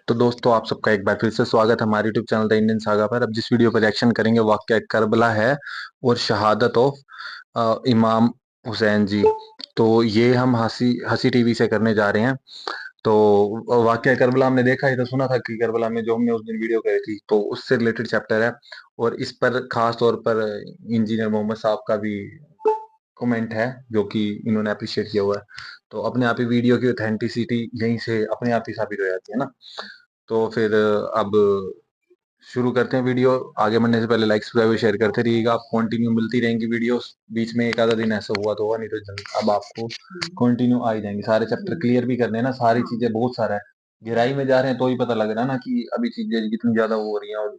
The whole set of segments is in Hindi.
तो दोस्तों आप सबका एक बार फिर से स्वागत है हमारे YouTube channel the Indian saga पर। अब जिस वीडियो पर रिएक्शन करेंगे वाकया करबला है और शहादत ऑफ इमाम हुसैन जी। तो ये हम हंसी हंसी टीवी से करने जा रहे हैं। तो वाकया करबला हमने देखा ही तो सुना था कि करबला में जो हमने उस दिन वीडियो करी थी तो उससे रिलेटेड चैप्टर है। और इस पर खास तौर पर इंजीनियर मोहम्मद साहब का भी कमेंट है जो कि इन्होंने अप्रिशिएट किया हुआ है। तो अपने आप ही वीडियो की ऑथेंटिसिटी यहीं से अपने आप ही साबित हो जाती है ना। तो फिर अब शुरू करते हैं वीडियो। आगे बढ़ने से पहले लाइक सब्सक्राइब शेयर करते रहिएगा। आप कंटिन्यू मिलती रहेंगी वीडियोस। बीच में एक आधा दिन ऐसा हुआ तो हुआ, नहीं तो अब आपको कंटिन्यू आ ही जाएंगे। सारे चैप्टर क्लियर भी करने हैं ना, सारी चीजें बहुत सारा है। गहराई में जा रहे हैं तो ही पता लग रहा है ना कि अभी चीजें कितनी ज्यादा वो हो रही हैं और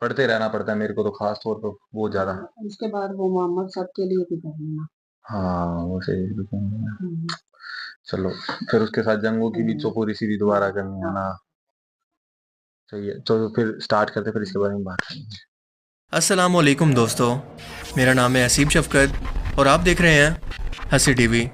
पढ़ते रहना पड़ता है मेरे को तो खास तौर पर बहुत ज्यादा। उसके बाद वो मोहम्मद साहब के लिए भी कर लेना। हाँ वो सही है। चलो फिर उसके साथ जंगों की भी तो पूरी सीरीज दोबारा करनी है ना। सही है, तो फिर स्टार्ट करते फिर इसके बारे में बात करेंगे। अस्सलामुअलैकुम दोस्तों, मेरा नाम है असीब शफ़क़त और आप देख रहे हैं हंसी टीवी।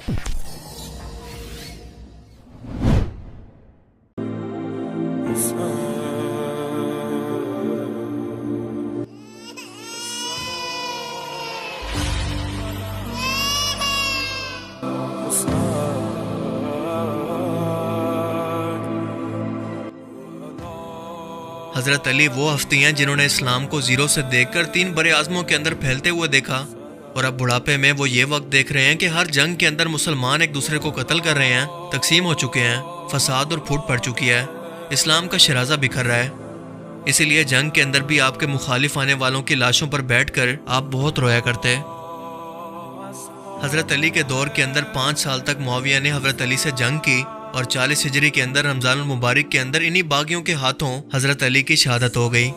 हज़रत अली वो हस्ती हैं जिन्होंने इस्लाम को ज़ीरो से देखकर 3 बड़े आज़मों के अंदर फैलते हुए देखा, और अब बुढ़ापे में वो ये वक्त देख रहे हैं कि हर जंग के अंदर मुसलमान एक दूसरे को कत्ल कर रहे हैं, तकसीम हो चुके हैं, फसाद और फूट पड़ चुकी है, इस्लाम का शराजा बिखर रहा है। इसीलिए जंग के अंदर भी आपके मुखालिफ आने वालों की लाशों पर बैठकर आप बहुत रोया करते। हज़रत अली के दौर के अंदर 5 साल तक मुआविया ने हज़रत अली से जंग की और 40 हिजरी के अंदर रमजान मुबारक के अंदर इन्हीं बागियों के हाथों हज़रत अली की शहादत हो गई।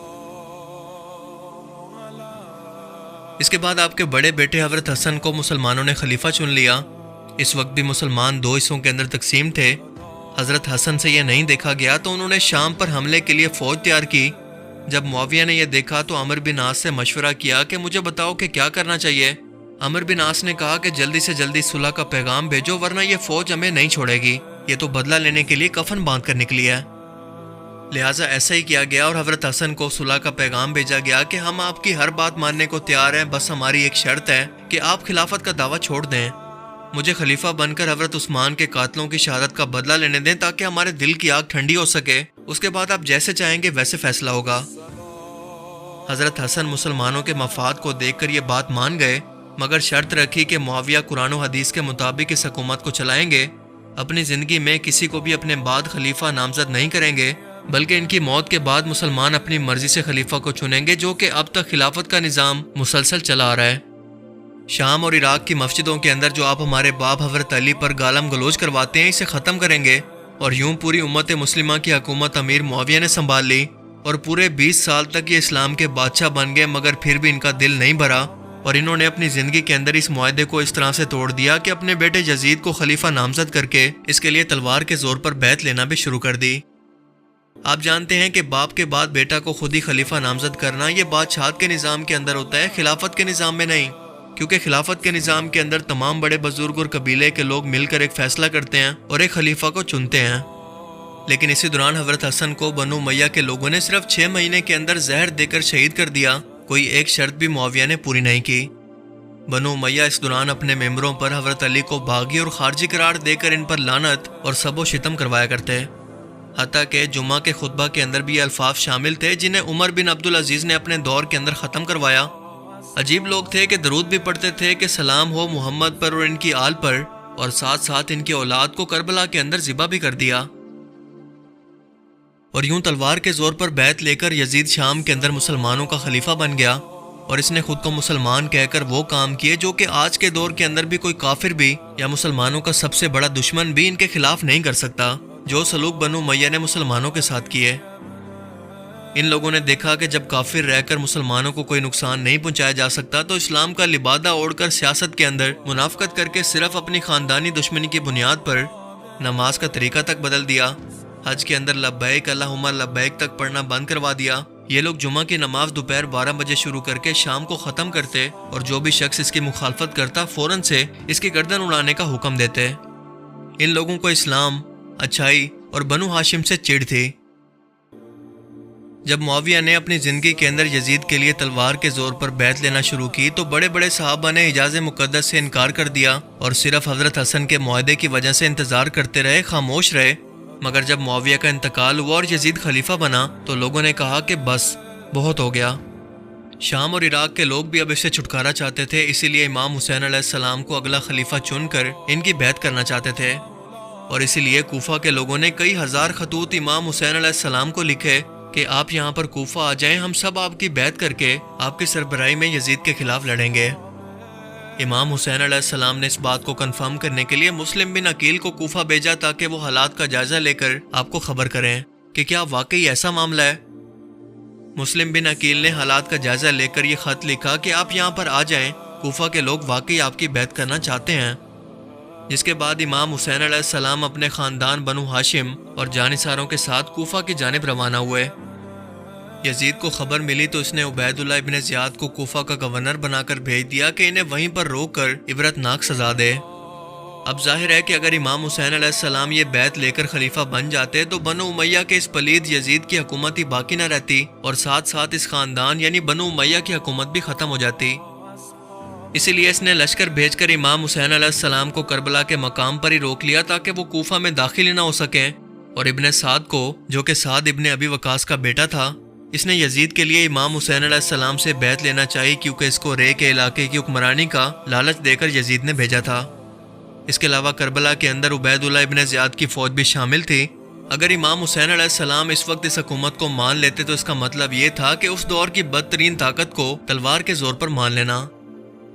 इसके बाद आपके बड़े बेटे हज़रत हसन को मुसलमानों ने खलीफा चुन लिया। इस वक्त भी मुसलमान 2 हिस्सों के अंदर तकसीम थे। हज़रत हसन से यह नहीं देखा गया तो उन्होंने शाम पर हमले के लिए फ़ौज तैयार की। जब मुआविया ने यह देखा तो अमर बिन आस से मशवरा किया कि मुझे बताओ कि क्या करना चाहिए। अमर बिन आस ने कहा कि जल्दी से जल्दी सुलह का पैगाम भेजो वरना यह फ़ौज हमें नहीं छोड़ेगी। ये तो बदला लेने के लिए कफन बांध कर निकली है। लिहाजा ऐसा ही किया गया और हज़रत हसन को सुलह का पैगाम भेजा गया कि हम आपकी हर बात मानने को तैयार हैं, बस हमारी एक शर्त है कि आप खिलाफत का दावा छोड़ दें, मुझे खलीफा बनकर हज़रत उस्मान के कातलों की शहादत का बदला लेने दें ताकि हमारे दिल की आग ठंडी हो सके। उसके बाद आप जैसे चाहेंगे वैसे फैसला होगा। हज़रत हसन मुसलमानों के मफाद को देखकर ये बात मान गए, मगर शर्त रखी कि मुआविया कुरान और हदीस के मुताबिक इस हुकूमत को चलाएंगे, अपनी ज़िंदगी में किसी को भी अपने बाद खलीफा नामजद नहीं करेंगे, बल्कि इनकी मौत के बाद मुसलमान अपनी मर्जी से खलीफा को चुनेंगे, जो कि अब तक खिलाफत का निज़ाम मुसलसल चला आ रहा है। शाम और इराक की मस्जिदों के अंदर जो आप हमारे बाप हज़रत अली पर गालम गलोच करवाते हैं, इसे ख़त्म करेंगे। और यूं पूरी उम्मत मुस्लिमा की हुकूमत अमीर मुआविया ने संभाल ली और पूरे 20 साल तक ये इस्लाम के बादशाह बन गए, मगर फिर भी इनका दिल नहीं भरा और इन्होंने अपनी ज़िंदगी के अंदर इस मुआहदे को इस तरह से तोड़ दिया कि अपने बेटे यजीद को खलीफा नामजद करके इसके लिए तलवार के जोर पर बैत लेना भी शुरू कर दी। आप जानते हैं कि बाप के बाद बेटा को खुद ही खलीफा नामजद करना ये बादशाहत के निज़ाम के अंदर होता है, खिलाफत के निज़ाम में नहीं, क्योंकि खिलाफत के निज़ाम के अंदर तमाम बड़े बुजुर्ग और कबीले के लोग मिलकर एक फैसला करते हैं और एक खलीफा को चुनते हैं। लेकिन इसी दौरान हज़रत हसन को बनु उमैया के लोगों ने सिर्फ 6 महीने के अंदर जहर देकर शहीद कर दिया। कोई एक शर्त भी मुआविया ने पूरी नहीं की। बनु उमैया इस दौरान अपने मेंबरों पर हज़रत अली को बागी और खारजी करार देकर इन पर लानत और सबो शितम करवाया करते। हत्ता के जुम्मा के खुतबा के अंदर भी ये अल्फाज शामिल थे जिन्हें उमर बिन अब्दुल अजीज़ ने अपने दौर के अंदर ख़त्म करवाया। अजीब लोग थे कि दरूद भी पढ़ते थे कि सलाम हो मोहम्मद पर और इनकी आल पर, और साथ साथ इनकी औलाद को करबला के अंदर ज़िबा भी कर दिया। और यूं तलवार के जोर पर बैत लेकर यजीद शाम के अंदर मुसलमानों का खलीफा बन गया और इसने खुद को मुसलमान कहकर वो काम किए जो कि आज के दौर के अंदर भी कोई काफिर भी या मुसलमानों का सबसे बड़ा दुश्मन भी इनके खिलाफ नहीं कर सकता, जो सलूक बनु उमैया ने मुसलमानों के साथ किए। इन लोगों ने देखा कि जब काफिर रहकर मुसलमानों को कोई नुकसान नहीं पहुंचाया जा सकता तो इस्लाम का लिबादा ओढ़कर सियासत के अंदर मुनाफकत करके सिर्फ अपनी खानदानी दुश्मनी की बुनियाद पर नमाज का तरीका तक बदल दिया। हज के अंदर लब्बैक अल्लाहुम्मा लब्बैक तक पढ़ना बंद करवा दिया। ये लोग जुमा की नमाज दोपहर 12 बजे शुरू करके शाम को ख़त्म करते और जो भी शख्स इसकी मुखालफत करता फ़ौरन से इसकी गर्दन उड़ाने का हुक्म देते। इन लोगों को इस्लाम, अच्छाई और बनु हाशिम से चिढ़ थी। जब मुआविया ने अपनी ज़िंदगी के अंदर यजीद के लिए तलवार के ज़ोर पर बैत लेना शुरू की तो बड़े बड़े सहाबा ने इजाज़े मुक़द्दस से इनकार कर दिया और सिर्फ हज़रत हसन के मुआहदे की वजह से इंतज़ार करते रहे, खामोश रहे। मगर जब मुआविया का इंतकाल हुआ और यजीद खलीफा बना तो लोगों ने कहा कि बस बहुत हो गया। शाम और इराक के लोग भी अब इससे छुटकारा चाहते थे, इसीलिए इमाम हुसैन अलैहिस्सलाम को अगला खलीफा चुनकर इनकी बैत करना चाहते थे। और इसीलिए कूफा के लोगों ने कई हज़ार खतूत इमाम हुसैन अलैहिस्सलाम को लिखे कि आप यहाँ पर कूफा आ जाएं, हम सब आपकी बैत करके आपकी सरबराही में यजीद के खिलाफ लड़ेंगे। इमाम हुसैन अलैहिस्सलाम ने इस बात को कंफर्म करने के लिए मुस्लिम बिन अकील को कूफा भेजा ताकि वो हालात का जायजा लेकर आपको खबर करें कि क्या वाकई ऐसा मामला है। मुस्लिम बिन अकील ने हालात का जायजा लेकर ये खत लिखा कि आप यहाँ पर आ जाएं, कूफा के लोग वाकई आपकी बैत करना चाहते हैं। जिसके बाद इमाम हुसैन अलैहिस्सलाम अपने ख़ानदान बनु हाशिम और जानिसारों के साथ कूफा की जानिब रवाना हुए। यजीद को खबर मिली तो इसने उबैदुल्लाह इब्न ज़ियाद को कूफा का गवर्नर बनाकर भेज दिया कि इन्हें वहीं पर रोककर इबरतनाक सजा दे। अब जाहिर है कि अगर इमाम हुसैन अलैहिस्सलाम ये बैत लेकर खलीफा बन जाते तो बनु उमैया के इस पलीद यजीद की हुकूमत ही बाकी न रहती और साथ साथ इस खानदान यानी बनु उमैया की हुकूमत भी ख़त्म हो जाती। इसीलिए इसने लश्कर भेजकर इमाम हुसैन अलैहिस्सलाम को करबला के मकाम पर ही रोक लिया ताकि वो कूफा में दाखिल ही ना हो सकें। और इब्ने साद को, जो कि साद इब्ने अबी वकास का बेटा था, इसने यजीद के लिए इमाम हुसैन अलैहिस्सलाम से बैत लेना चाहिए क्योंकि इसको रे के इलाके की हुक्मरानी का लालच देकर यजीद ने भेजा था। इसके अलावा करबला के अंदर उबैदुल्लाह इब्न ज़ियाद की फौज भी शामिल थी। अगर इमाम हुसैन अलैहिस्सलाम इस वक्त इस हुकूमत को मान लेते तो इसका मतलब ये था कि उस दौर की बदतरीन ताकत को तलवार के जोर पर मान लेना,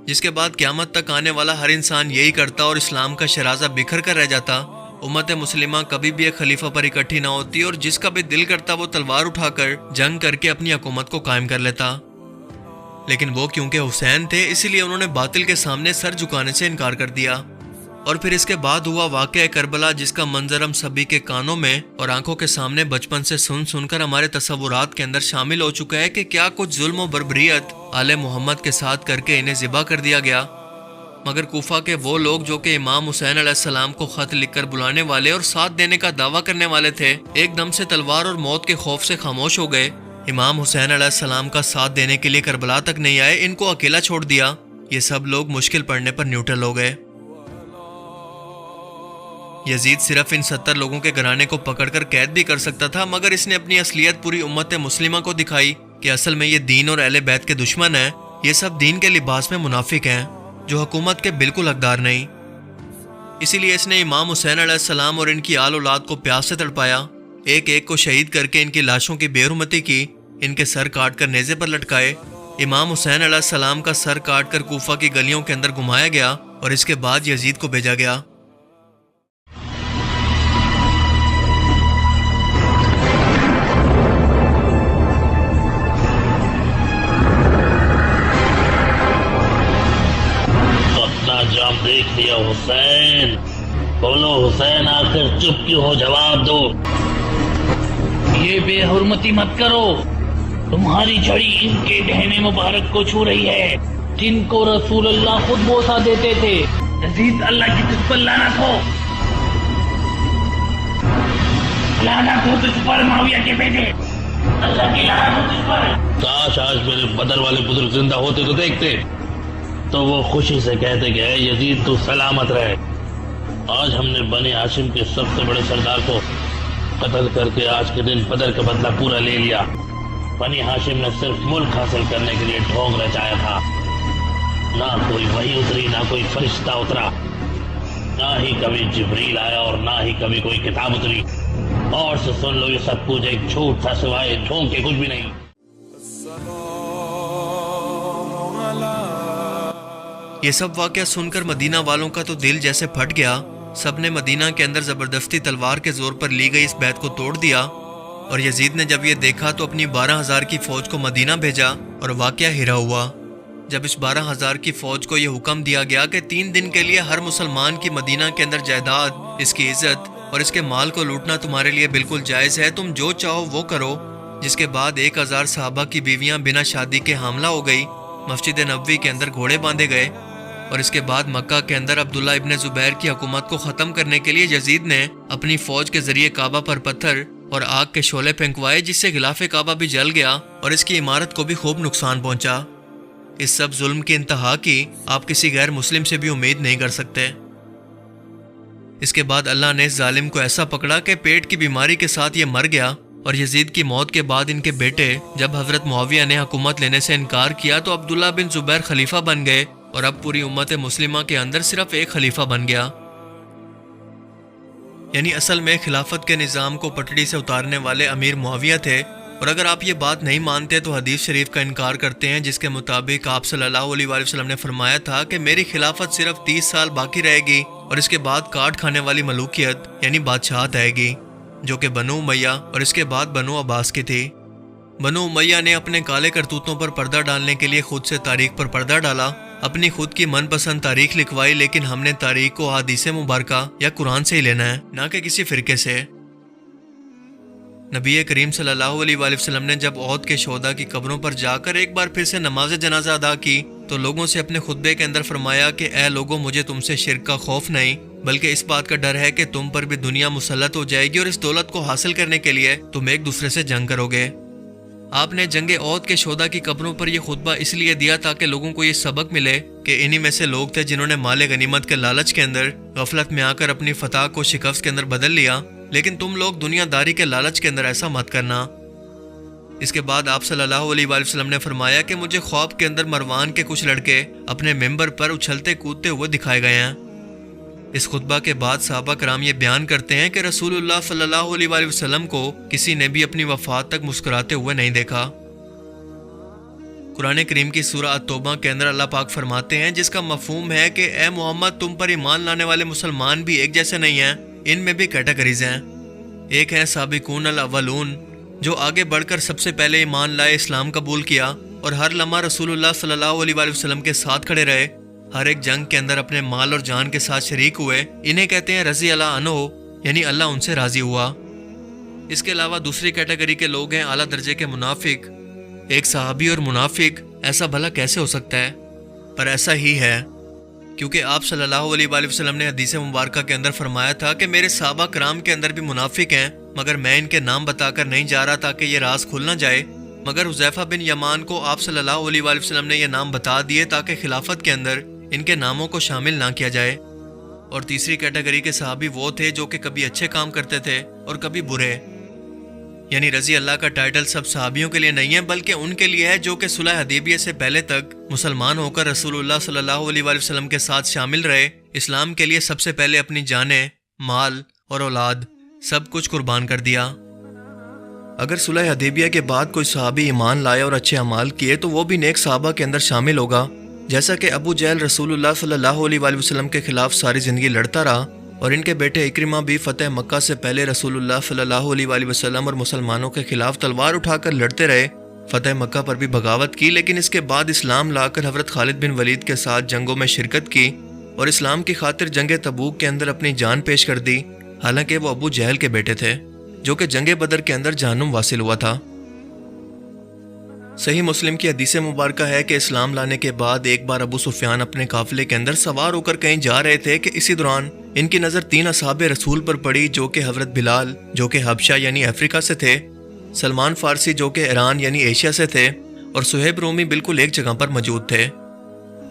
जिसके बाद क़यामत तक आने वाला हर इंसान यही करता और इस्लाम का शराजा बिखर कर रह जाता। उम्मत मुस्लिमा कभी भी एक खलीफा पर इकट्ठी ना होती और जिसका भी दिल करता वो तलवार उठाकर जंग करके अपनी हुकूमत को कायम कर लेता। लेकिन वो क्योंकि हुसैन थे इसीलिए उन्होंने बातिल के सामने सर झुकाने से इनकार कर दिया। और फिर इसके बाद हुआ वाक़या करबला, जिसका मंजर हम सभी के कानों में और आंखों के सामने बचपन से सुन सुनकर हमारे तसव्वुरात के अंदर शामिल हो चुका है कि क्या कुछ जुल्म और बर्बरियत आले मोहम्मद के साथ करके इन्हें ज़िबा कर दिया गया। मगर कूफा के वो लोग जो कि इमाम हुसैन अलैहिस्सलाम को ख़त लिखकर बुलाने वाले और साथ देने का दावा करने वाले थे, एकदम से तलवार और मौत के खौफ से खामोश हो गए। इमाम हुसैन अलैहिस्सलाम का साथ देने के लिए करबला तक नहीं आए, इनको अकेला छोड़ दिया। ये सब लोग मुश्किल पड़ने पर न्यूट्रल हो गए। यजीद सिर्फ इन 70 लोगों के घराने को पकड़कर कैद भी कर सकता था, मगर इसने अपनी असलियत पूरी उम्मत मुस्लिमा को दिखाई कि असल में ये दीन और अहले बैत के दुश्मन हैं। ये सब दीन के लिबास में मुनाफिक हैं जो हुकूमत के बिल्कुल हकदार नहीं। इसीलिए इसने इमाम हुसैन अलैहिस्सलाम और इनकी आल औलाद को प्यास से तड़पाया, एक एक को शहीद करके इनकी लाशों की बेरुमती की, इनके सर काट कर नेज़े पर लटकाए। इमाम हुसैन अलैहिस्सलाम का सर काट कर कूफा की गलियों के अंदर घुमाया गया और इसके बाद यजीद को भेजा गया। जाम देख लिया हुसैन, बोलो हुसैन, आखिर चुप क्यों हो, जवाब दो। ये बेहुरमती मत करो, तुम्हारी छड़ी इनके गहने मुबारक को छू रही है जिनको रसूलुल्लाह खुद बोसा देते थे। यजीद, अल्लाह की तुझ पर लानत हो, लानत हो तुझ पर, मुआविया के बेटे, अल्लाह की लानत हो तुझ पर। काश आज मेरे बदर वाले बुजुर्ग जिंदा होते तो देखते, तो वो खुशी से कहते कि यजीद तू सलामत रहे। आज हमने बने हाशिम के सबसे बड़े सरदार को कत्ल करके आज के दिन बदर का बदला पूरा ले लिया। बनी हाशिम ने सिर्फ मुल्क हासिल करने के लिए ढोंग रचाया था। ना कोई वही उतरी, ना कोई फरिश्ता उतरा, ना ही कभी जिब्रील आया और ना ही कभी कोई किताब उतरी। और से सुन लो, ये सब कुछ एक झूठ था, सिवाय ढोंग के कुछ भी नहीं। ये सब वाक़या सुनकर मदीना वालों का तो दिल जैसे फट गया। सबने मदीना के अंदर ज़बरदस्ती तलवार के जोर पर ली गई इस बैत को तोड़ दिया। और यजीद ने जब ये देखा तो अपनी 12,000 की फ़ौज को मदीना भेजा और वाक़या हिरा हुआ। जब इस 12,000 की फ़ौज को ये हुक्म दिया गया कि 3 दिन के लिए हर मुसलमान की मदीना के अंदर जायदाद, इसकी इज़्ज़त और इसके माल को लूटना तुम्हारे लिए बिल्कुल जायज़ है, तुम जो चाहो वो करो। जिसके बाद 1000 सहाबा की बीवियाँ बिना शादी के हामला हो गई। मस्जिद नबवी के अंदर घोड़े बांधे गए। और इसके बाद मक्का के अंदर अब्दुल्ला इब्न जुबैर की हुकूमत को ख़त्म करने के लिए यजीद ने अपनी फ़ौज के ज़रिए काबा पर पत्थर और आग के शोले फेंकवाए, जिससे गिलाफ काबा भी जल गया और इसकी इमारत को भी खूब नुकसान पहुंचा। इस सब जुल्म की इंतहा की आप किसी गैर मुस्लिम से भी उम्मीद नहीं कर सकते। इसके बाद अल्लाह ने इस जालिम को ऐसा पकड़ा कि पेट की बीमारी के साथ ये मर गया। और यजीद की मौत के बाद इनके बेटे जब हजरत मुआविया ने हुकूमत लेने से इनकार किया तो अब्दुल्ला बिन जुबैर खलीफा बन गए और अब पूरी उम्मत मुस्लिमा के अंदर सिर्फ एक खलीफा बन गया। यानी असल में खिलाफत के निज़ाम को पटड़ी से उतारने वाले अमीर मुआविया थे। और अगर आप ये बात नहीं मानते तो हदीस शरीफ का इनकार करते हैं, जिसके मुताबिक आप सल्लल्लाहु अलैहि वसल्लम ने फरमाया था कि मेरी खिलाफत सिर्फ 30 साल बाकी रहेगी और इसके बाद काट खाने वाली मलूकियत यानी बादशाहत आएगी, जो कि बनु उमैया और इसके बाद बनु अब्बास की थी। बनु उमैया ने अपने काले करतूतों पर पर्दा डालने के लिए खुद से तारीख पर पर्दा डाला, अपनी खुद की मनपसंद तारीख लिखवाई, लेकिन हमने तारीख को हदीस मुबारका या कुरान से ही लेना है, ना कि किसी फिरके से। नबी करीम सल्लल्लाहु अलैहि वसल्लम ने जब औद के शोदा की कब्रों पर जाकर एक बार फिर से नमाज जनाजा अदा की तो लोगों से अपने खुतबे के अंदर फरमाया कि ए लोगों, मुझे तुमसे शिर्क का खौफ नहीं, बल्कि इस बात का डर है कि तुम पर भी दुनिया मुसल्लत हो जाएगी और इस दौलत को हासिल करने के लिए तुम एक दूसरे से जंग करोगे। आपने जंगे औद के शोदा की कब्रों पर यह खुतबा इसलिए दिया ताकि लोगों को ये सबक मिले कि इन्हीं में से लोग थे जिन्होंने माले गनीमत के लालच के अंदर गफलत में आकर अपनी फतह को शिकस्त के अंदर बदल लिया, लेकिन तुम लोग दुनियादारी के लालच के अंदर ऐसा मत करना। इसके बाद आप सल्लल्लाहु अलैहि वसल्लम ने फरमाया कि मुझे ख्वाब के अंदर मरवान के कुछ लड़के अपने मेंबर पर उछलते कूदते हुए दिखाए गए हैं। इस खुतबा के बाद सहाबा कराम ये बयान करते हैं कि रसूलुल्लाह सल्लल्लाहु अलैहि वसल्लम को किसी ने भी अपनी वफात तक मुस्कुराते हुए नहीं देखा। कुरान करीम की सूरह अत-तौबा के अंदर अल्लाह पाक फरमाते हैं, जिसका मफहूम है कि ए मोहम्मद, तुम पर ईमान लाने वाले मुसलमान भी एक जैसे नहीं हैं, इनमें भी कैटेगरीज हैं। एक है साबिकून अल अव्वलून, जो आगे बढ़कर सबसे पहले ईमान लाए, इस्लाम कबूल किया और हर लम्हा रसूलुल्लाह सल्लल्लाहु अलैहि वसल्लम के साथ खड़े रहे, हर एक जंग के अंदर अपने माल और जान के साथ शरीक हुए। इन्हें कहते हैं रज़ी अल्लाह अन्हु, यानी अल्लाह उनसे राजी हुआ। इसके अलावा दूसरी कैटेगरी के लोग हैं आला दर्जे के मुनाफिक। एक सहाबी और मुनाफिक, ऐसा भला कैसे हो सकता है? पर ऐसा ही है, क्योंकि आप सल्लल्लाहु अलैहि वसल्लम ने हदीस मुबारका के अंदर फरमाया था कि मेरे सहाबा कराम के अंदर भी मुनाफिक हैं, मगर मैं इनके नाम बताकर नहीं जा रहा ताकि ये राज खुल ना जाए। मगर हुज़ैफा बिन यमान को आप सल्लल्लाहु अलैहि वसल्लम ने ये नाम बता दिए ताकि खिलाफत के अंदर इनके नामों को शामिल ना किया जाए। और तीसरी कैटेगरी के सहाबी वो थे जो कि कभी अच्छे काम करते थे और कभी बुरे। यानी रज़ी अल्लाह का टाइटल सब सहाबियों के लिए नहीं है, बल्कि उनके लिए है जो कि सुलह हदीबिया से पहले तक मुसलमान होकर रसूलुल्लाह सल्लल्लाहु अलैहि वसल्लम के साथ शामिल रहे, इस्लाम के लिए सबसे पहले अपनी जानें, माल और औलाद सब कुछ कुर्बान कर दिया। अगर सुलह हदीबिया के बाद कोई सहाबी ईमान लाए और अच्छे अमाल किए तो वो भी नेक सहाबा के अंदर शामिल होगा। जैसा कि अबू जहल रसूलुल्लाह सल्लल्लाहु अलैहि वसल्लम के खिलाफ सारी ज़िंदगी लड़ता रहा और इनके बेटे इक्रिमा भी फतेह मक्का से पहले रसूलुल्लाह सल्लल्लाहु अलैहि वसल्लम और मुसलमानों के खिलाफ तलवार उठाकर लड़ते रहे, फतेह मक्का पर भी बगावत की, लेकिन इसके बाद इस्लाम लाकर हज़रत खालिद बिन वलीद के साथ जंगों में शिरकत की और इस्लाम की खातिर जंग तबूक के अंदर अपनी जान पेश कर दी। हालांकि वो अबू जहल के बेटे थे, जो कि जंग बदर के अंदर जहन्नुम वासिल हुआ था। सही मुस्लिम की हदीस मुबारका है कि इस्लाम लाने के बाद एक बार अबू सुफियान अपने काफिले के अंदर सवार होकर कहीं जा रहे थे कि इसी दौरान इनकी नज़र 3 असहाबे रसूल पर पड़ी, जो कि हज़रत बिलाल जो कि हबशा यानी अफ्रीका से थे, सलमान फारसी जो कि ईरान यानी एशिया से थे और सुहेब रोमी बिल्कुल एक जगह पर मौजूद थे।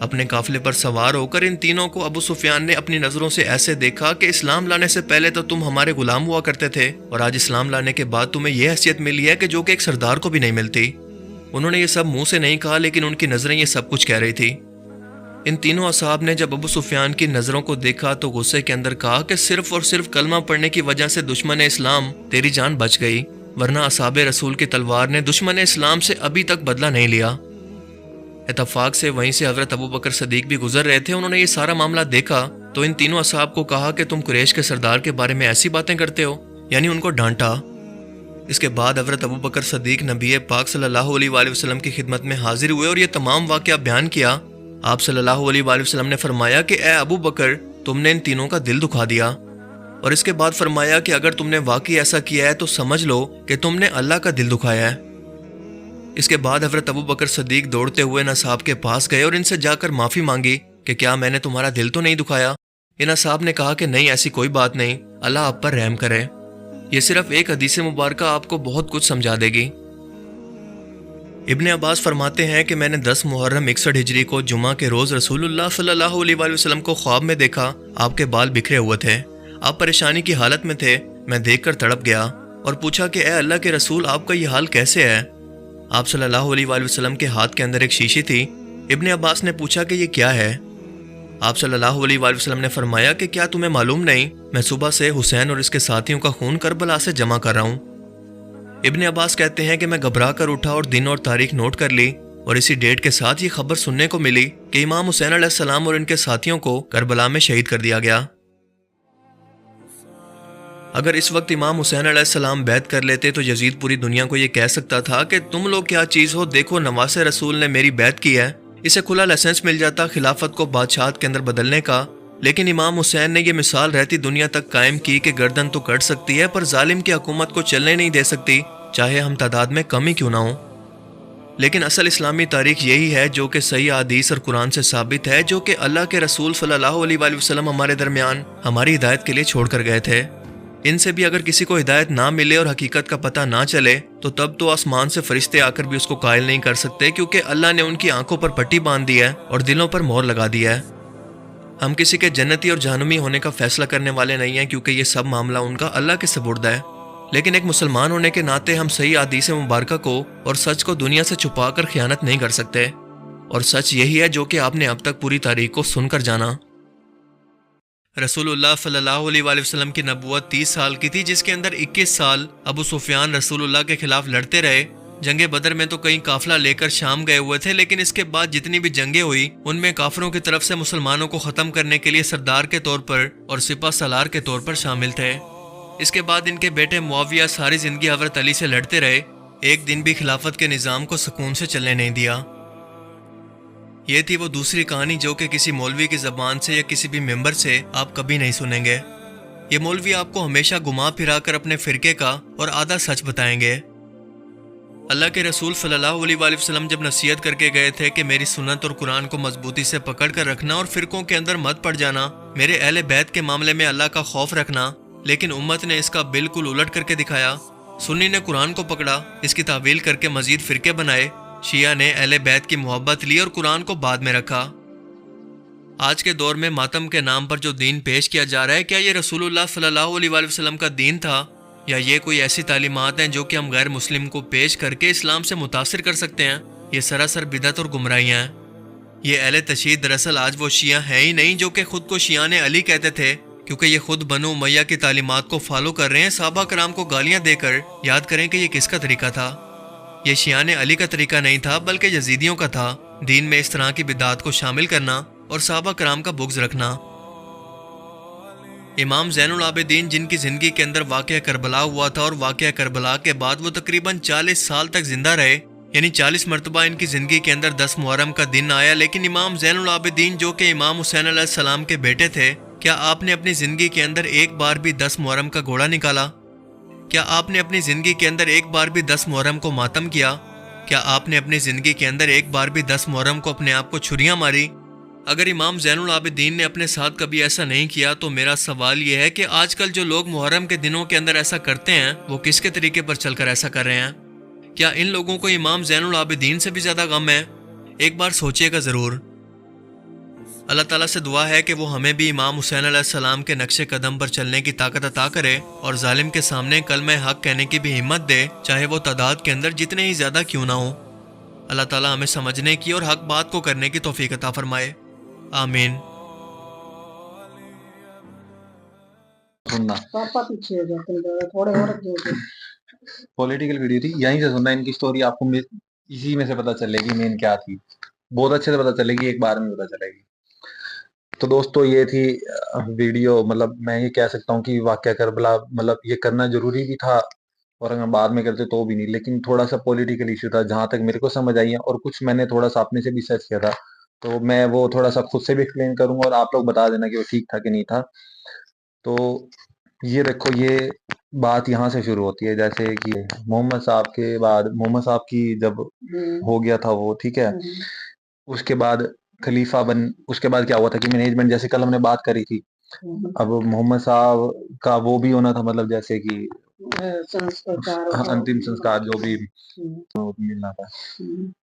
अपने काफिले पर सवार होकर इन तीनों को अबू सुफियान ने अपनी नज़रों से ऐसे देखा कि इस्लाम लाने से पहले तो तुम हमारे गुलाम हुआ करते थे और आज इस्लाम लाने के बाद तुम्हें यह हैसियत मिली है कि जो कि एक सरदार को भी नहीं मिलती। उन्होंने ये सब मुंह से नहीं कहा, लेकिन उनकी नज़रें ये सब कुछ कह रही थी। इन तीनों असहाब ने जब अबू सुफियान की नज़रों को देखा तो गुस्से के अंदर कहा कि सिर्फ और सिर्फ कलमा पढ़ने की वजह से दुश्मन इस्लाम तेरी जान बच गई, वरना असहाबे रसूल की तलवार ने दुश्मन इस्लाम से अभी तक बदला नहीं लिया। इत्तफाक से वहीं से हज़रत अबू बकर सदीक भी गुजर रहे थे। उन्होंने ये सारा मामला देखा तो इन तीनों असहाब को कहा कि तुम कुरैश के सरदार के बारे में ऐसी बातें करते हो, यानी उनको डांटा। इसके बाद हज़रत अबू बकर सदीक नबी पाक सल्लल्लाहु अलैहि वसल्लम की खिदमत में हाजिर हुए और ये तमाम वाक़या बयान किया। आप सल्लल्लाहु अलैहि वसल्लम ने फरमाया कि ए अबू बकर, तुमने इन तीनों का दिल दुखा दिया। और इसके बाद फरमाया कि अगर तुमने वाकई ऐसा किया है तो समझ लो कि तुमने अल्लाह का दिल दुखाया है। इसके बाद हज़रत अबू बकर सदीक दौड़ते हुए इन असहाब के पास गए और इनसे जाकर माफ़ी मांगी कि क्या मैंने तुम्हारा दिल तो नहीं दुखाया? इना साहब ने कहा कि नहीं, ऐसी कोई बात नहीं, अल्लाह आप पर रहम करे। ये सिर्फ एक हदीस मुबारक आपको बहुत कुछ समझा देगी। इब्ने अब्बास फरमाते हैं कि मैंने 10 मुहर्रम 61 हिजरी को जुमा के रोज़ रसूलुल्लाह सल्लल्लाहु अलैहि वसल्लम को ख्वाब में देखा। आपके बाल बिखरे हुए थे, आप परेशानी की हालत में थे। मैं देखकर तड़प गया और पूछा कि ए अल्लाह के रसूल, आपका ये हाल कैसे है? आप सल्लल्लाहु अलैहि वसल्लम के हाथ के अंदर एक शीशी थी। इब्ने अब्बास ने पूछा कि ये क्या है? आप सल्लल्लाहु अलैहि वसल्लम ने फरमाया कि क्या तुम्हें मालूम नहीं, मैं सुबह से हुसैन और इसके साथियों का खून करबला से जमा कर रहा हूँ। इब्ने अब्बास कहते हैं कि मैं घबरा कर उठा और दिन और तारीख नोट कर ली, और इसी डेट के साथ ये खबर सुनने को मिली कि इमाम हुसैन अलैहिस्सलाम और इनके साथियों को करबला में शहीद कर दिया गया। अगर इस वक्त इमाम हुसैन अलैहिस्सलाम बैत कर लेते तो यजीद पूरी दुनिया को ये कह सकता था कि तुम लोग क्या चीज़ हो, देखो नवासे रसूल ने मेरी बैत की है। इसे खुला लाइसेंस मिल जाता खिलाफत को बादशाहत के अंदर बदलने का। लेकिन इमाम हुसैन ने यह मिसाल रहती दुनिया तक कायम की कि गर्दन तो कट सकती है पर जालिम की हुकूमत को चलने नहीं दे सकती, चाहे हम तादाद में कम ही क्यों ना हो। लेकिन असल इस्लामी तारीख यही है जो कि सही हदीस और कुरान से साबित है, जो कि अल्लाह के रसूल सल्लल्लाहु अलैहि वसल्लम हमारे दरमियान हमारी हिदायत के लिए छोड़ कर गए थे। इनसे भी अगर किसी को हिदायत ना मिले और हकीकत का पता ना चले तो तब तो आसमान से फरिश्ते आकर भी उसको कायल नहीं कर सकते, क्योंकि अल्लाह ने उनकी आंखों पर पट्टी बांध दी है और दिलों पर मोहर लगा दी है। हम किसी के जन्नती और जहन्नमी होने का फैसला करने वाले नहीं हैं, क्योंकि ये सब मामला उनका अल्लाह के सपुर्द है। लेकिन एक मुसलमान होने के नाते हम सही हदीस मुबारक को और सच को दुनिया से छुपा कर खयानत नहीं कर सकते, और सच यही है जो कि आपने अब तक पूरी तारीख को सुनकर जाना। रसूलुल्लाह सल्लल्लाहु अलैहि वसल्लम की नबूवत 30 साल की थी, जिसके अंदर 21 साल अबू सुफियान रसूलुल्लाह के खिलाफ लड़ते रहे। जंगे बदर में तो कई काफिला लेकर शाम गए हुए थे, लेकिन इसके बाद जितनी भी जंगें हुई उनमें काफिरों की तरफ से मुसलमानों को खत्म करने के लिए सरदार के तौर पर और सिपा सलार के तौर पर शामिल थे। इसके बाद इनके बेटे मुआविया सारी जिंदगी हज़रत अली से लड़ते रहे, एक दिन भी खिलाफत के निज़ाम को सुकून से चलने नहीं दिया। ये थी वो दूसरी कहानी जो कि किसी मौलवी की ज़बान से या किसी भी मेंबर से आप कभी नहीं सुनेंगे। ये मौलवी आपको हमेशा घुमा फिरा कर अपने फिरके का और आधा सच बताएंगे। अल्लाह के रसूल सल्लल्लाहु अलैहि वसल्लम जब नसीहत करके गए थे कि मेरी सुन्नत और कुरान को मजबूती से पकड़ कर रखना और फिरकों के अंदर मत पड़ जाना, मेरे अहले बैत के मामले में अल्लाह का खौफ रखना, लेकिन उम्मत ने इसका बिल्कुल उलट करके दिखाया। सुन्नी ने कुरान को पकड़ा, इसकी तावील करके मजीद फिरके बनाए। शिया ने अहले बैत की मोहब्बत ली और कुरान को बाद में रखा। आज के दौर में मातम के नाम पर जो दीन पेश किया जा रहा है, क्या ये रसूलुल्लाह सल्लल्लाहु अलैहि वसल्लम का दीन था, या ये कोई ऐसी तालीमात हैं जो कि हम गैर मुस्लिम को पेश करके इस्लाम से मुतासिर कर सकते हैं? ये सरासर बिदअत और गुमराहियाँ हैं। ये अहले तशय्युद दरअसल आज वो शिया हैं ही नहीं जो कि खुद को शियाने अली कहते थे, क्योंकि ये खुद बनु उमैया की तालीमात को फॉलो कर रहे हैं सहाबा कराम को गालियाँ देकर। याद करें कि ये किसका तरीका था। ये शियाने अली का तरीका नहीं था, बल्कि यजीदियों का था, दीन में इस तरह की बिदात को शामिल करना और सहाबा कराम का बुग़्ज़ रखना। इमाम ज़ैनुल आबिदीन, जिनकी ज़िंदगी के अंदर वाक़या करबला हुआ था और वाक़या करबला के बाद वो तकरीबन 40 साल तक जिंदा रहे, यानी 40 मरतबा इनकी ज़िंदगी के अंदर 10 मुहर्रम का दिन आया। लेकिन इमाम ज़ैनुल आबिदीन जो कि इमाम हुसैन अलैहिस्सलाम के बेटे थे, क्या आपने अपनी ज़िंदगी के अंदर एक बार भी 10 मुहर्रम का घोड़ा निकाला? क्या आपने अपनी ज़िंदगी के अंदर एक बार भी 10 मुहर्रम को मातम किया? क्या आपने अपनी ज़िंदगी के अंदर एक बार भी 10 मुहर्रम को अपने आप को छुरियाँ मारी? अगर इमाम ज़ैनुल आबिदीन ने अपने साथ कभी ऐसा नहीं किया तो मेरा सवाल यह है कि आजकल जो लोग मुहर्रम के दिनों के अंदर ऐसा करते हैं वो किसके तरीके पर चलकर ऐसा कर रहे हैं? क्या इन लोगों को इमाम ज़ैनुल आबिदीन से भी ज़्यादा गम है? एक बार सोचिएगा ज़रूर। अल्लाह ताला से दुआ है कि वो हमें भी इमाम हुसैन अलैहिस्सलाम के नक्शे कदम पर चलने की ताकत अता करे और जालिम के सामने कलमे हक कहने की भी हिम्मत दे, चाहे वो तादाद के अंदर जितने ही ज़्यादा क्यों ना हो। अल्लाह ताला हमें समझने की और हक बात को करने की तौफीक अता फरमाए। आमीन। सुनना पापा पीछे हो जाते हैं, थोड़े और जोर। पॉलिटिकल वीडियो थी, यहीं से सुनना। इनकी स्टोरी आपको इसी में से पता चलेगी मेन क्या थी, बहुत अच्छे से पता चलेगी, एक बार में पता चलेगी। तो दोस्तों ये थी वीडियो। मतलब मैं ये कह सकता हूँ कि वाक़या करबला मतलब ये करना जरूरी भी था, और अगर बाद में करते तो भी नहीं, लेकिन थोड़ा सा पॉलिटिकल इशू था जहां तक मेरे को समझ आई है, और कुछ मैंने थोड़ा सा अपने से भी सर्च किया था, तो मैं वो थोड़ा सा खुद से भी एक्सप्लेन करूंगा और आप लोग बता देना कि वो ठीक था कि नहीं था। तो ये देखो, ये बात यहाँ से शुरू होती है, जैसे कि मोहम्मद साहब के बाद मोहम्मद साहब की जब हो गया था वो, ठीक है, उसके बाद खलीफा बन, उसके बाद क्या हुआ था कि मैनेजमेंट, जैसे कल हमने बात करी थी, अब मोहम्मद साहब का वो भी होना था, मतलब जैसे कि संस्कार अंतिम संस्कार जो भी मिलना था।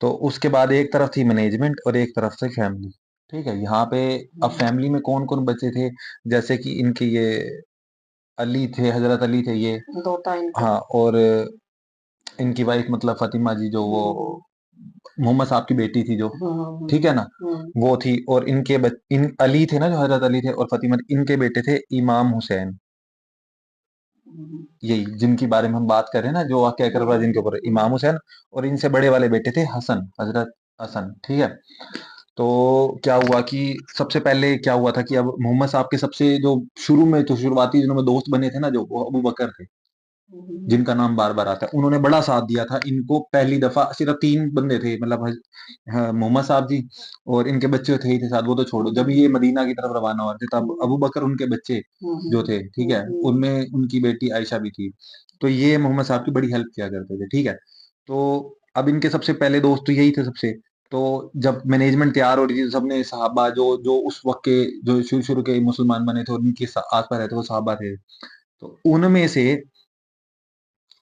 तो उसके बाद एक तरफ थी मैनेजमेंट और एक तरफ से फैमिली। ठीक है, यहाँ पे अब फैमिली में कौन कौन बच्चे थे, जैसे कि इनके ये अली थे, हजरत अली थे ये, दो हाँ, और इनकी वाइफ मतलब फातिमा जी, जो वो मोहम्मद साहब की बेटी थी जो, ठीक है ना, वो थी। और इन अली थे ना, जो हजरत अली थे, और फातिमा, इनके बेटे थे इमाम हुसैन, यही जिनकी बारे में हम बात कर रहे हैं ना, जो वाकया करबला जिनके ऊपर है, इमाम हुसैन। और इनसे बड़े वाले बेटे थे हसन, हजरत हसन, ठीक है। तो क्या हुआ कि सबसे पहले क्या हुआ था कि अब मोहम्मद साहब के सबसे जो शुरू में, तो शुरुआती दिनों में दोस्त बने थे ना, जो वो अबू बकर थे, जिनका नाम बार बार आता है, उन्होंने बड़ा साथ दिया था इनको। पहली दफा सिर्फ 3 बंदे थे, मतलब हाँ, मोहम्मद साहब जी और इनके बच्चे थे ही थे साथ, वो तो छोड़ो, जब ये मदीना की तरफ रवाना हुए थे तब अबू बकर उनके बच्चे जो थे, ठीक है, उनमें उनकी बेटी आयशा भी थी। तो ये मोहम्मद साहब की बड़ी हेल्प किया करते थे, ठीक है। तो अब इनके सबसे पहले दोस्त तो यही थे सबसे। तो जब मैनेजमेंट तैयार हो रही थी, तो सबने सहाबा जो जो उस वक्त के, जो शुरू शुरू के मुसलमान बने थे और उनके आस पास रहते वो सहाबा थे, तो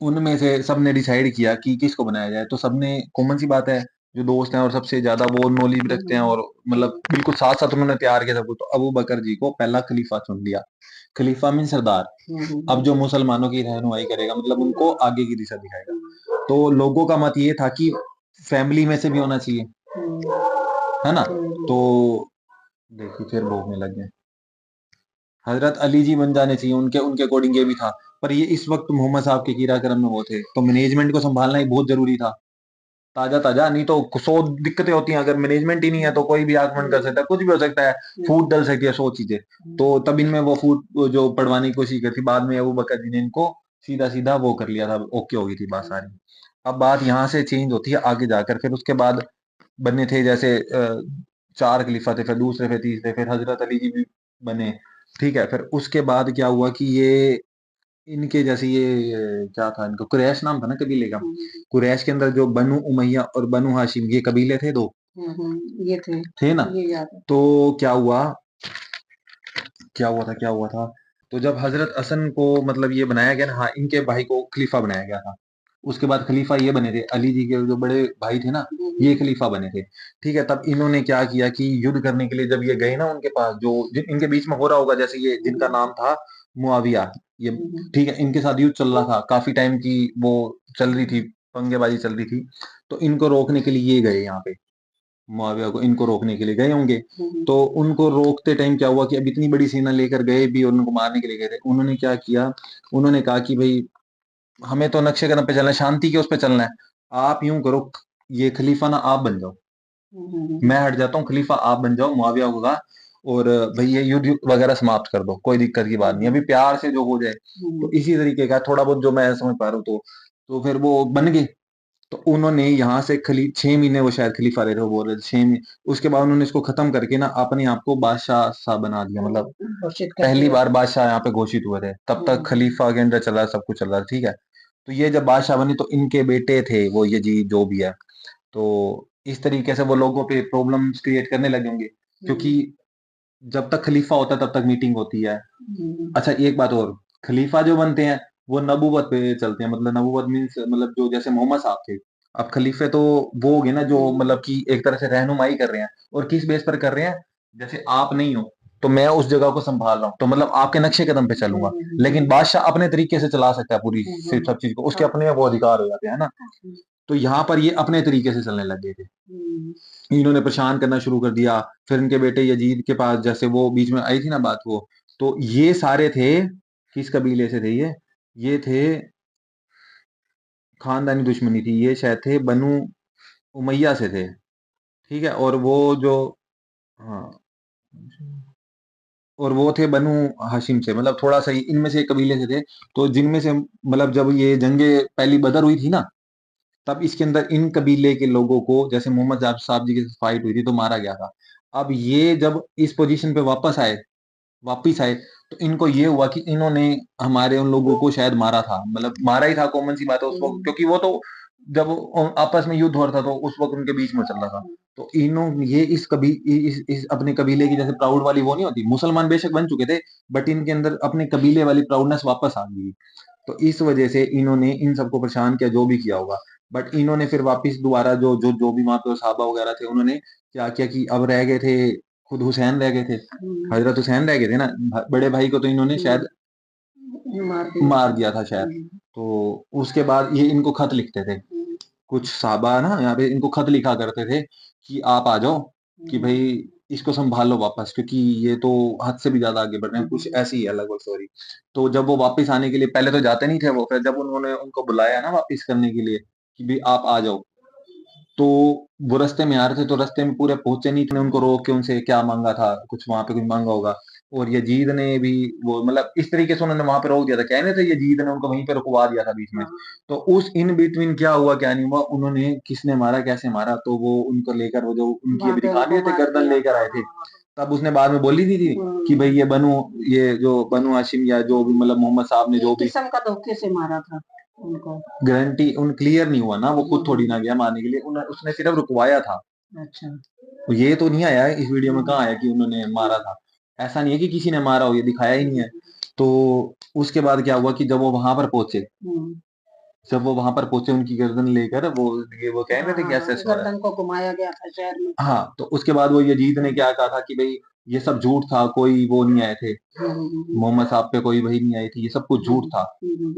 उनमें से सबने डिसाइड किया कि किसको बनाया जाए। तो सबने, कॉमन सी बात है, जो दोस्त हैं और सबसे ज्यादा वो नॉलेज भी रखते हैं, और मतलब बिल्कुल साथ साथ उन्होंने तैयार किया सब कुछ। तो अबू बकर जी को पहला खलीफा चुन लिया। खलीफा मीन सरदार, अब जो मुसलमानों की रहनुमाई करेगा, मतलब उनको आगे की दिशा दिखाएगा। तो लोगों का मत ये था कि फैमिली में से भी होना चाहिए, है ना। तो देखिए फिर भोगने लग गए, हजरत अली जी बन जाने चाहिए, उनके उनके अकॉर्डिंग ये भी था। पर ये इस वक्त मोहम्मद साहब के कीरा करम में वो थे, तो मैनेजमेंट को संभालना ही बहुत जरूरी था, ताजा ताजा, नहीं तो 100 दिक्कतें होती हैं। अगर मैनेजमेंट ही नहीं है तो कोई भी आक्रमण कर सकता है, कुछ भी हो सकता है, फूट डल सकती है, 100 चीजें। तो तब इनमें वो फूट जो पड़वाने की कोशिश की थी, बाद में अबू बकर जी ने इनको सीधा सीधा वो कर लिया था, ओके हो गई थी बात सारी। अब बात यहाँ से चेंज होती है आगे जाकर, फिर उसके बाद बने थे जैसे 4 खलीफा थे, फिर दूसरे, फिर तीसरे, फिर हजरत अली जी भी बने, ठीक है। फिर उसके बाद क्या हुआ कि ये इनके जैसे ये क्या था, इनका कुरैश नाम था ना कबीले का। कुरैश के अंदर जो बनु उमैया और बनु हाशिम, ये कबीले थे दो, ये थे ना। ये याद है। तो क्या हुआ था, तो जब हजरत हसन को मतलब ये बनाया गया ना, हाँ, इनके भाई को खलीफा बनाया गया था। उसके बाद खलीफा ये बने थे, अली जी के जो बड़े भाई थे ना, ये खलीफा बने थे, ठीक है। तब इन्होंने क्या किया कि युद्ध करने के लिए जब ये गए ना उनके पास, जो इनके बीच में हो रहा होगा, जैसे ये जिनका नाम था मुआविया, ये, ठीक है, इनके साथ युद्ध चल रहा था काफी टाइम की, वो चल रही थी, पंगेबाजी चल रही थी। तो इनको रोकने के लिए ये गए यहाँ पे, मुआविया को इनको रोकने के लिए गए होंगे। तो उनको रोकते टाइम क्या हुआ कि अब इतनी बड़ी सेना लेकर गए भी और उनको मारने के लिए गए थे, उन्होंने क्या किया, उन्होंने कहा कि भाई हमें तो नक्शे कदम पे चलना है, शांति के उस पे चलना है। आप यूं करो, ये खलीफा ना आप बन जाओ, मैं हट जाता हूँ, खलीफा आप बन जाओ, मुआविया होगा, और भाई ये युद्ध वगैरह समाप्त कर दो, कोई दिक्कत की बात नहीं, अभी प्यार से जो हो जाए। तो इसी तरीके का थोड़ा बहुत जो मैं समझ पा रहा हूँ, तो फिर वो बन गए। तो उन्होंने यहाँ से 6 महीने वो शायद खलीफा रहे थे, वो बोल रहे थे 6 महीने। उसके बाद उन्होंने इसको खत्म करके ना अपने आप को बादशाह सा बना दिया, मतलब पहली बार बादशाह यहाँ पे घोषित हुए थे। तब तक खलीफा के अंदर चला, सब कुछ चल रहा था, ठीक है। तो ये जब बादशाह बने तो इनके बेटे थे वो यजीद जो भी है, तो इस तरीके से वो लोगों पे प्रॉब्लम्स क्रिएट करने लगे होंगे, क्योंकि जब तक खलीफा होता है तब तक मीटिंग होती है। अच्छा, एक बात और, खलीफा जो बनते हैं वो नबूवत पे चलते हैं, मतलब नबूवत मीन्स मतलब जो जैसे मोहम्मद साहब थे। अब खलीफे तो वो हो गए ना, जो मतलब कि एक तरह से रहनुमाई कर रहे हैं, और किस बेस पर कर रहे हैं, जैसे आप नहीं हो तो मैं उस जगह को संभाल रहा हूँ, तो मतलब आपके नक्शे कदम पे चलूंगा। लेकिन बादशाह अपने तरीके से चला सकता है पूरी सिर्फ सब चीज को, उसके अपने वो अधिकार हो जाते हैं ना। तो यहाँ पर ये अपने तरीके से चलने लग गए थे, इन्होंने परेशान करना शुरू कर दिया। फिर इनके बेटे यजीद के पास, जैसे वो बीच में आई थी ना बात, वो तो ये सारे थे, किस कबीले से थे ये थे, खानदानी दुश्मनी थी, ये शायद थे बनु उमैया से थे, ठीक है। और वो जो, हाँ, और वो थे बनु हाशिम से, मतलब थोड़ा सा इनमें से एक कबीले से थे। तो जिनमें से मतलब जब ये जंगे पहली बदर हुई थी ना, तब इसके अंदर इन कबीले के लोगों को, जैसे मोहम्मद साहब जी की फाइट हुई थी तो मारा गया था। अब ये जब इस पोजीशन पे वापिस आए, तो इनको ये हुआ कि इन्होंने हमारे उन लोगों को शायद मारा था, मतलब मारा ही था, कॉमन सी बात है उस वक्त, क्योंकि वो तो जब आपस में युद्ध हो रहा था तो उस वक्त उनके बीच में चल रहा था। तो ये इस अपने कबीले की जैसे प्राउड वाली वो नहीं होती, मुसलमान बेशक बन चुके थे बट इनके अंदर अपने कबीले वाली प्राउडनेस वापस आ गई। तो इस वजह से इन्होंने इन सबको परेशान किया जो भी किया होगा। बट इन्होंने फिर वापस दोबारा जो भी वहां पे सहाबा वगैरह थे उन्होंने क्या किया कि अब रह गए थे, खुद हुसैन रह गए थे, हजरत हुसैन रह गए थे ना, बड़े भाई को तो इन्होंने शायद मार दिया था शायद। तो उसके बाद ये इनको खत लिखते थे, कुछ साहबा ना यहाँ पे इनको खत लिखा करते थे कि आप आ जाओ, कि भाई इसको संभालो वापस, क्योंकि ये तो हद से भी ज्यादा आगे बढ़ रहे हैं, कुछ ऐसी है लगभग स्टोरी। तो जब वो वापस आने के लिए, पहले तो जाते नहीं थे वो, फिर जब उन्होंने उनको बुलाया ना वापस करने के लिए कि भाई आप आ जाओ, तो वो रास्ते में आ रहे थे, तो रास्ते में पूरे पहुंचे नहीं थे, उनको रोक के उनसे क्या मांगा था, कुछ वहां पे कुछ मांगा होगा। और यजीद ने भी वो मतलब इस तरीके से उन्होंने वहां पे रोक दिया था, कहने थे यजीद ने उनको वहीं पे रुकवा दिया था बीच में। तो उस इन बिटवीन क्या हुआ क्या नहीं हुआ, उन्होंने किसने मारा कैसे मारा, तो वो उनको लेकर, वो जो उनकी अभी दिखा रहे थे गर्दन लेकर आए थे, तब उसने बाद में बोली थी कि भाई ये जो बनु हाशिम या जो भी मतलब मोहम्मद साहब ने जो भी किस्म का धोखे से मारा था उनको। गारंटी उन क्लियर नहीं हुआ ना, वो खुद थोड़ी ना गया मारने के लिए, उसने सिर्फ रुकवाया था। अच्छा। तो ये तो नहीं आया इस वीडियो में, कहाँ आया कि उन्होंने मारा था, ऐसा नहीं है कि किसी ने मारा हो, ये दिखाया ही नहीं है। तो उसके बाद क्या हुआ कि जब वो वहां पर पहुंचे, जब वो वहां पर पहुंचे उनकी गर्दन लेकर, वो कह रहे थे कि ऐसे ऐसे हो रहा है। गर्दन को घुमाया गया था शहर में। हाँ, तो उसके बाद वो यजीद ने क्या कहा था कि भाई ये सब झूठ था, कोई वो नहीं आए थे, मोहम्मद साहब पे कोई वही नहीं आई थी, ये सब कुछ झूठ था,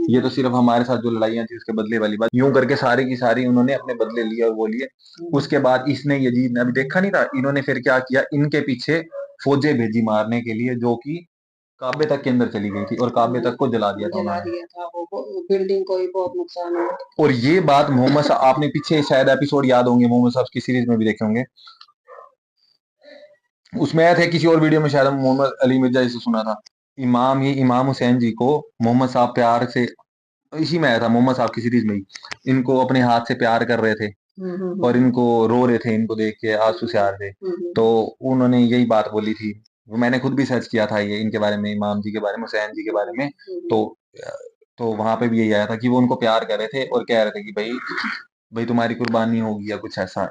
ये तो सिर्फ हमारे साथ जो लड़ाइयां थी उसके बदले वाली बात, यूं करके सारी की सारी उन्होंने अपने बदले लिए और वो लिए। उसके बाद इसने, यजीद ने अभी देखा नहीं था, इन्होंने फिर क्या किया, इनके पीछे फौजें भेजी मारने के लिए, जो कि काबे तक के अंदर चली गई थी और काबे तक को जला दिया था जला उन्होंने। दिया था, वो बिल्डिंग को भी बहुत नुकसान हुआ। और ये बात मोहम्मद साहब, आपने पीछे शायद एपिसोड याद होंगे मोहम्मद साहब की सीरीज में भी देखे होंगे, उसमें आया था किसी और वीडियो में शायद, मोहम्मद अली मिर्जा से सुना था, इमाम हुसैन जी को मोहम्मद साहब प्यार से, इसी में आया था मोहम्मद साहब की सीरीज में ही, इनको अपने हाथ से प्यार कर रहे थे और इनको रो रहे थे, इनको देख के आंसू से आ रहे थे। तो उन्होंने यही बात बोली थी, वो मैंने खुद भी सर्च किया था ये इनके बारे में, इमाम जी के बारे में, हुसैन जी के बारे में। तो तो वहां पे भी यही आया था कि वो उनको प्यार कर रहे थे और कह रहे थे कि भाई भाई तुम्हारी कुर्बानी होगी या कुछ ऐसा,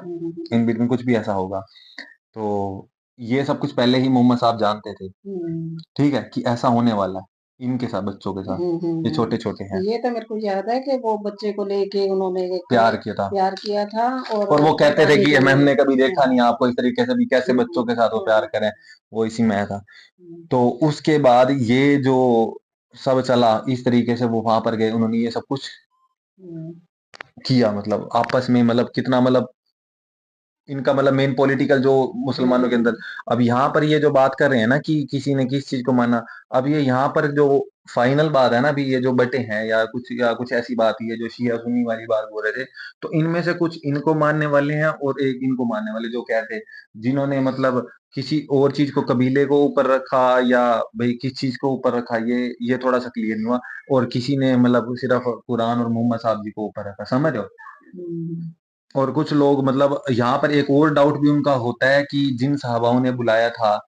इन बीच में कुछ भी ऐसा होगा। तो ये सब कुछ पहले ही मोहम्मद साहब जानते थे, ठीक है, कि ऐसा होने वाला है इनके साथ, बच्चों के साथ, ये छोटे छोटे हैं, ये तो मेरे को याद है कि वो बच्चे को लेके उन्होंने प्यार किया था। प्यार किया था। और वो कहते थे कि हमने कभी देखा हाँ। नहीं आपको इस तरीके से भी, कैसे बच्चों के साथ वो प्यार करें, वो इसी में आया था। तो उसके बाद ये जो सब चला इस तरीके से, वो वहां पर गए, उन्होंने ये सब कुछ किया, मतलब आपस में, मतलब कितना, मतलब इनका मतलब मेन पॉलिटिकल जो मुसलमानों के अंदर। अब यहाँ पर ये जो बात कर रहे हैं ना कि किसी ने किस चीज को माना, अब ये यहाँ पर जो फाइनल बात है ना, अभी ये जो बटे हैं या कुछ ऐसी बात ही है जो शिया सुन्नी वाली बात बोल रहे थे, तो इनमें से कुछ इनको मानने वाले हैं और एक इनको मानने वाले, जो कहते हैं जिन्होंने मतलब किसी और चीज को कबीले को ऊपर रखा या भाई किस चीज को ऊपर रखा, ये थोड़ा सा क्लियर नहीं हुआ। और किसी ने मतलब सिर्फ कुरान और मोहम्मद साहब जी को ऊपर रखा, समझ रहे हो। और कुछ लोग मतलब यहाँ पर एक और डाउट भी उनका होता है कि जिन साहबाओं ने बुलाया था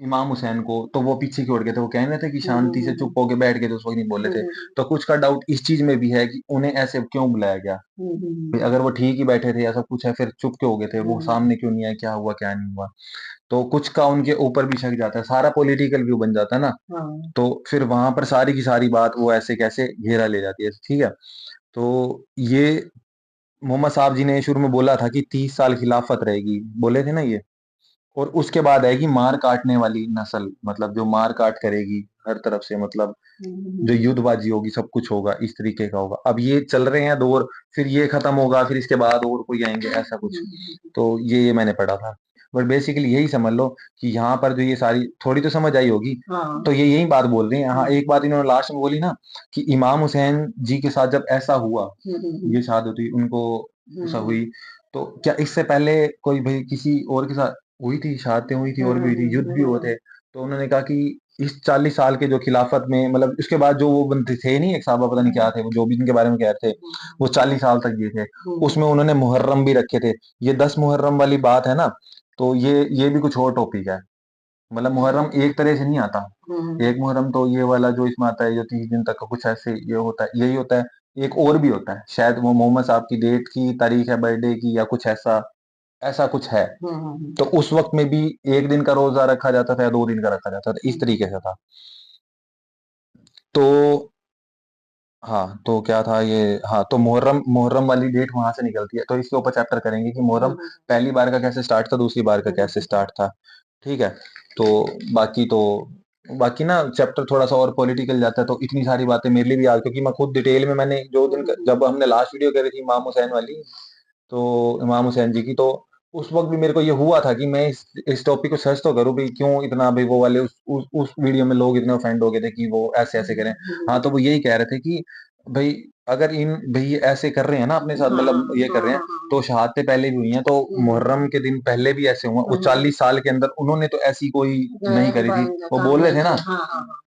इमाम हुसैन को, तो वो पीछे क्यों हट गए थे, वो कह रहे थे कि शांति से चुप होके बैठ गए थे, उस वक्त नहीं बोले थे। तो कुछ का डाउट इस चीज में भी है कि उन्हें ऐसे क्यों बुलाया गया, भाई अगर वो ठीक ही बैठे थे, ऐसा कुछ है, फिर चुप क्यों हो गए थे, वो सामने क्यों नहीं आए, क्या हुआ क्या नहीं हुआ। तो कुछ का उनके ऊपर भी शक जाता है, सारा पॉलिटिकल व्यू बन जाता है ना। तो फिर वहां पर सारी की सारी बात वो ऐसे कैसे घेरा ले जाती है, ठीक है। तो ये मोहम्मद साहब जी ने शुरू में बोला था कि 30 साल खिलाफत रहेगी, बोले थे ना ये। और उसके बाद आएगी मार काटने वाली नस्ल, मतलब जो मार काट करेगी हर तरफ से, मतलब जो युद्धबाजी होगी, सब कुछ होगा, इस तरीके का होगा। अब ये चल रहे हैं दौर, फिर ये खत्म होगा, फिर इसके बाद और कोई आएंगे, ऐसा कुछ। तो ये मैंने पढ़ा था, बट बेसिकली यही समझ लो कि यहाँ पर जो ये सारी थोड़ी तो समझ आई होगी। तो ये यही बात बोल रहे हैं। हाँ, एक बात इन्होंने लास्ट में बोली ना कि इमाम हुसैन जी के साथ जब ऐसा हुआ, ये शहादत हुई उनको, ऐसा हुई, तो क्या इससे पहले कोई भाई किसी और के साथ हुई थी, शहादतें हुई थी और भी हुई थी, युद्ध भी हुए थे। तो उन्होंने कहा कि इस 40 साल के जो खिलाफत में, मतलब उसके बाद जो वो बंदे थे नहीं, एक साहबा पता नहीं क्या थे, वो जो भी इनके बारे में कह रहे थे, वो 40 साल तक ये थे, उसमें उन्होंने मुहर्रम भी रखे थे। ये 10 मुहर्रम वाली बात है ना, तो ये भी कुछ और टॉपिक है। मतलब मुहर्रम एक तरह से नहीं आता, एक मुहर्रम तो ये वाला जो इसमें आता है, जो 30 दिन तक का कुछ ऐसे ये होता है, यही होता है। एक और भी होता है, शायद वो मोहम्मद साहब की डेट की तारीख है बर्थडे की या कुछ ऐसा, ऐसा कुछ है। तो उस वक्त में भी 1 दिन का रोजा रखा जाता था या 2 दिन का रखा जाता था, इस तरीके से था। तो हाँ, तो क्या था ये, हाँ, तो मुहर्रम मुहर्रम वाली डेट वहां से निकलती है, तो इसके ऊपर चैप्टर करेंगे कि मुहर्रम पहली बार का कैसे स्टार्ट था, दूसरी बार का कैसे स्टार्ट था। ठीक है। तो बाकी तो बाकी ना चैप्टर थोड़ा सा और पॉलिटिकल जाता है, तो इतनी सारी बातें मेरे लिए भी याद, क्योंकि मैं खुद डिटेल में मैंने जो दिन जब हमने लास्ट वीडियो करी थी इमाम हुसैन वाली, तो इमाम हुसैन जी की, तो उस वक्त भी मेरे को ये हुआ था कि मैं इस टॉपिक को सर्च तो करूं भी, क्यों इतना भाई वो वाले उस वीडियो में लोग इतने ऑफेंड हो गए थे कि वो ऐसे ऐसे करें। हाँ, तो वो यही कह रहे थे कि भाई अगर इन भाई ये ऐसे कर रहे हैं ना अपने साथ, मतलब ये कर रहे हैं, तो शहादतें पहले भी हुई हैं, तो मुहर्रम के दिन पहले भी ऐसे हुआ, वो 40 साल के अंदर उन्होंने तो ऐसी कोई नहीं करी थी, वो बोल रहे थे ना।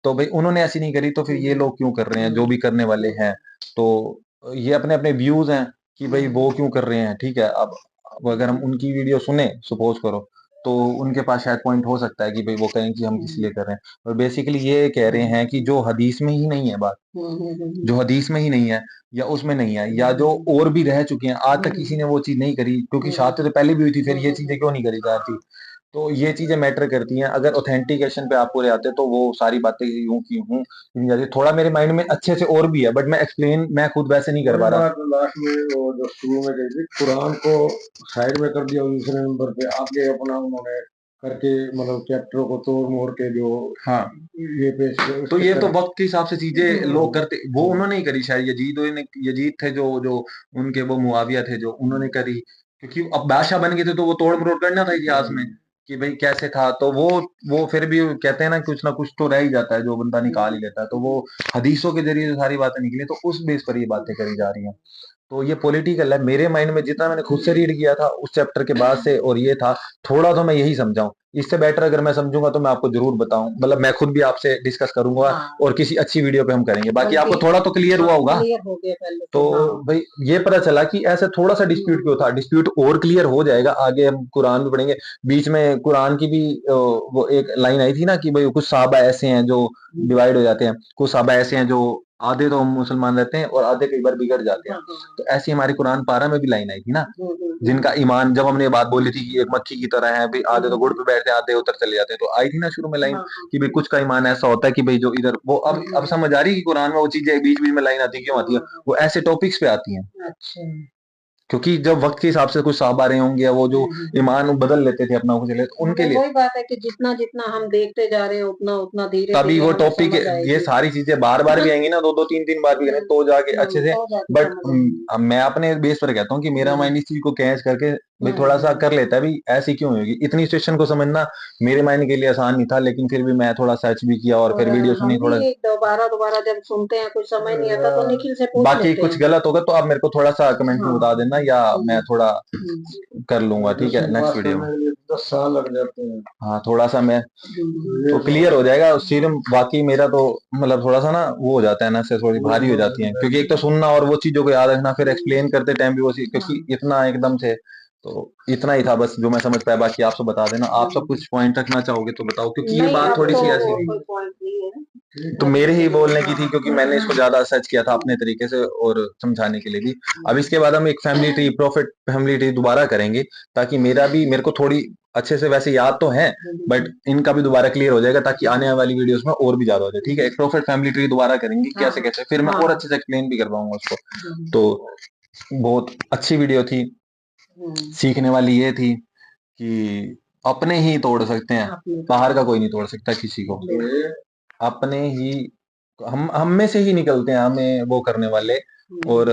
तो भाई उन्होंने ऐसी नहीं करी, तो फिर ये लोग क्यों कर रहे हैं, जो भी करने वाले हैं। तो ये अपने अपने व्यूज हैं कि भाई वो क्यों कर रहे हैं। ठीक है। अब अगर हम उनकी वीडियो सुने सपोज करो, तो उनके पास शायद पॉइंट हो सकता है कि भाई वो कहें कि हम किस लिए कर रहे हैं, और बेसिकली ये कह रहे हैं कि जो हदीस में ही नहीं है बात, जो हदीस में ही नहीं है या उसमें नहीं है, या जो और भी रह चुके हैं आज तक किसी ने वो चीज नहीं करी, क्योंकि शहादत तो पहले भी हुई थी, फिर ये चीजें क्यों नहीं करी जा रही। तो ये चीजें मैटर करती हैं। अगर ऑथेंटिकेशन पे आप पूरे आते तो वो सारी बातें यूं की हूँ जाती। थोड़ा मेरे माइंड में अच्छे से और भी है, बट मैं एक्सप्लेन मैं खुद वैसे नहीं कर पा रहा। लास्ट में वो जो शुरू में कही थी, कुरान को साइड में कर दिया, दूसरे नंबर पे आगे अपना उन्होंने करके, मतलब चैप्टरों को तोड़ मोड़ के जो, हाँ, ये पेश किया, तो ये तो वक्त के हिसाब से चीजें लोग करते, वो उन्होंने ही करी शायद, यजीद थे जो जो उनके वो मुआविया थे जो उन्होंने करी, क्योंकि अब बादशाह बन गए थे तो वो तोड़ मरोड़ करना था इतिहास में कि भाई कैसे था। तो वो फिर भी कहते हैं ना कुछ तो रह ही जाता है, जो बंदा निकाल ही लेता है। तो वो हदीसों के जरिए जो सारी बातें निकली, तो उस बेस पर ये बातें करी जा रही हैं। तो ये पॉलिटिकल है मेरे माइंड में, जितना मैंने खुद से रीड किया था उस चैप्टर के बाद से, और ये था थोड़ा, तो मैं यही समझाऊं। इससे बेटर अगर मैं समझूंगा तो मैं आपको जरूर बताऊं, मतलब मैं खुद भी आपसे डिस्कस करूंगा, और किसी अच्छी वीडियो पे हम करेंगे। बाकी आपको थोड़ा तो क्लियर हुआ होगा। क्लियर हो गया पहले तो भाई ये पता चला कि ऐसे थोड़ा सा डिस्प्यूट क्यों था, डिस्प्यूट और क्लियर हो जाएगा आगे, हम कुरान भी पढ़ेंगे। बीच में कुरान की भी वो एक लाइन आई थी ना कि भाई कुछ सहाबा ऐसे हैं जो डिवाइड हो जाते हैं, कुछ सहाबा ऐसे हैं जो आधे तो मुसलमान रहते हैं और आधे कई बार बिगड़ जाते हैं। तो ऐसी हमारी कुरान पारा में भी लाइन आई थी ना, जिनका ईमान, जब हमने ये बात बोली थी कि एक मक्खी की तरह है, भाई आधे तो गुड़ पे बैठते हैं, आधे उतर चले जाते हैं, तो आई थी ना शुरू में लाइन कि भाई कुछ का ईमान ऐसा होता है कि भाई जो इधर वो, अब समझ आ रही है कि कुरान में वो चीजें बीच बीच में लाइन आती है क्यों आती है, वो ऐसे टॉपिक्स पे आती हैं। अच्छा। क्योंकि जब वक्त के हिसाब से कुछ साहब आ रहे होंगे, वो जो ईमान बदल लेते थे अपना, कुछ ले, तो उनके लिए वही बात है कि जितना जितना हम देखते जा रहे हैं उतना उतना धीरे तभी धीरे वो हमें टॉपिक, समझ ये आएगी। सारी चीजें बार बार भी आएंगी ना, 2 2 3 3 बार भी करें तो जाके अच्छे से। तो जाके बट समझ आएगी। मैं अपने बेस पर कहता हूँ कि मेरा माइंड इस चीज को कैच करके भाई थोड़ा सा कर लेता है, भाई ऐसी क्यों होगी। इतनी सिचुएशन को समझना मेरे माइंड के लिए आसान नहीं था, लेकिन फिर भी मैं थोड़ा सर्च भी किया और फिर वीडियो हम सुनी थोड़ा। भी दोबारा दोबारा जब सुनते हैं कुछ समझ नहीं आता तो निखिल से पूछ बाकी लेते कुछ हैं। गलत होगा तो आप मेरे को थोड़ा सा कमेंट में हाँ। बता देना, या मैं थोड़ा कर लूंगा। ठीक है, दसवीं नेक्स्ट पास वीडियो में। करने के लिए 10 साल लग जाते हैं। हाँ, थोड़ा सा मैं तो ये क्लियर हो जाएगा सिर्फ। बाकी मेरा तो मतलब थोड़ा सा ना वो हो जाता है ना, से थोड़ी भारी हो जाती है, क्योंकि एक तो सुनना और वो चीजों को याद रखना, फिर एक्सप्लेन करते टाइम भी वो क्योंकि इतना एकदम से। तो इतना ही था बस जो मैं समझ पाया, बाकी आप सब बता देना। आप सब कुछ पॉइंट रखना चाहोगे तो बताओ, क्योंकि ये नहीं, बात अब थोड़ी तो सी ऐसी कोई थी, पॉइंट नहीं है। तो मेरे ही बोलने की थी, क्योंकि मैंने इसको ज्यादा सर्च किया था अपने तरीके से और समझाने के लिए भी। अब इसके बाद हम एक family tree, profit family tree दोबारा करेंगे, ताकि मेरे को थोड़ी अच्छे से, वैसे याद तो है बट इनका भी दोबारा क्लियर हो जाएगा, ताकि आने वाली वीडियोस में और भी ज्यादा हो जाए। ठीक है, एक प्रॉफिट फैमिली ट्री दोबारा करेंगे कैसे कैसे, फिर मैं और अच्छे से एक्सप्लेन भी कर पाऊंगा उसको। तो बहुत अच्छी वीडियो थी। सीखने वाली ये थी कि अपने ही तोड़ सकते हैं, बाहर का कोई नहीं तोड़ सकता किसी को। अपने ही हम में से ही निकलते हैं हमें वो करने वाले, और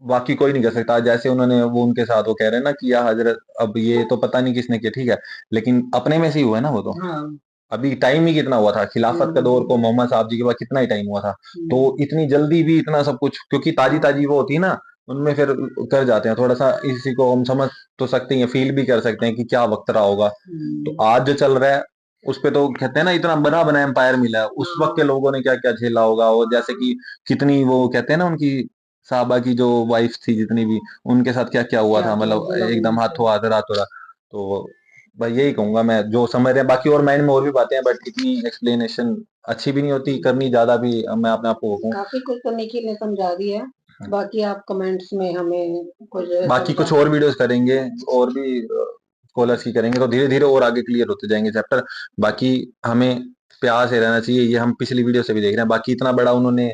बाकी कोई नहीं कर सकता। जैसे उन्होंने वो उनके साथ वो कह रहे हैं ना कि या हजरत, अब ये तो पता नहीं किसने किया, ठीक है, लेकिन अपने में से ही हुआ है ना वो तो। अभी टाइम ही कितना हुआ था खिलाफत का दौर को, मोहम्मद साहब जी के बाद कितना ही टाइम हुआ था। तो इतनी जल्दी भी इतना सब कुछ, क्योंकि ताजी ताजी वो होती है ना, उनमें फिर कर जाते हैं थोड़ा सा। इसी को हम समझ तो सकते हैं, फील भी कर सकते हैं कि क्या वक्त रहा होगा। तो आज जो चल रहा है उस पे तो कहते हैं ना, इतना बना बना एम्पायर मिला है, उस वक्त के लोगों ने क्या क्या झेला होगा। और जैसे कि कितनी वो कहते हैं ना, उनकी साहबा की जो वाइफ थी जितनी भी, उनके साथ क्या क्या हुआ था, मतलब एकदम हाथों हाथ रातों रात। तो भाई यही कहूंगा मैं, जो समझ रहे हैं। बाकी और माइंड में और भी बातें हैं, बट इतनी एक्सप्लेनेशन अच्छी भी नहीं होती करनी ज्यादा भी, मैं अपने आप को काफी कुछ तो निखिल ने समझा दिया। बाकी आप कमेंट्स में हमें कुछ बाकी कुछ और वीडियोस करेंगे और भी स्कॉलर्स की करेंगे, तो धीरे धीरे और आगे क्लियर होते जाएंगे चैप्टर। बाकी हमें प्यार से रहना चाहिए, ये हम पिछली वीडियो से भी देख रहे हैं। बाकी इतना बड़ा उन्होंने,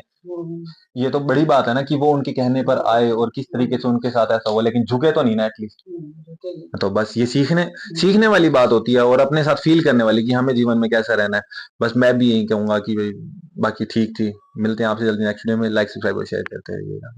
ये तो बड़ी बात है ना कि वो उनके कहने पर आए और किस तरीके से उनके साथ ऐसा हुआ, लेकिन झुके तो नहीं ना एटलीस्ट। तो बस ये सीखने वाली बात होती है और अपने साथ फील करने वाली कि हमें जीवन में कैसा रहना है। बस मैं भी यही कहूंगा कि भाई बाकी ठीक थी। मिलते हैं आपसे जल्दी नेक्स्ट वीडियो में। लाइक सब्सक्राइब और शेयर करते रहिएगा।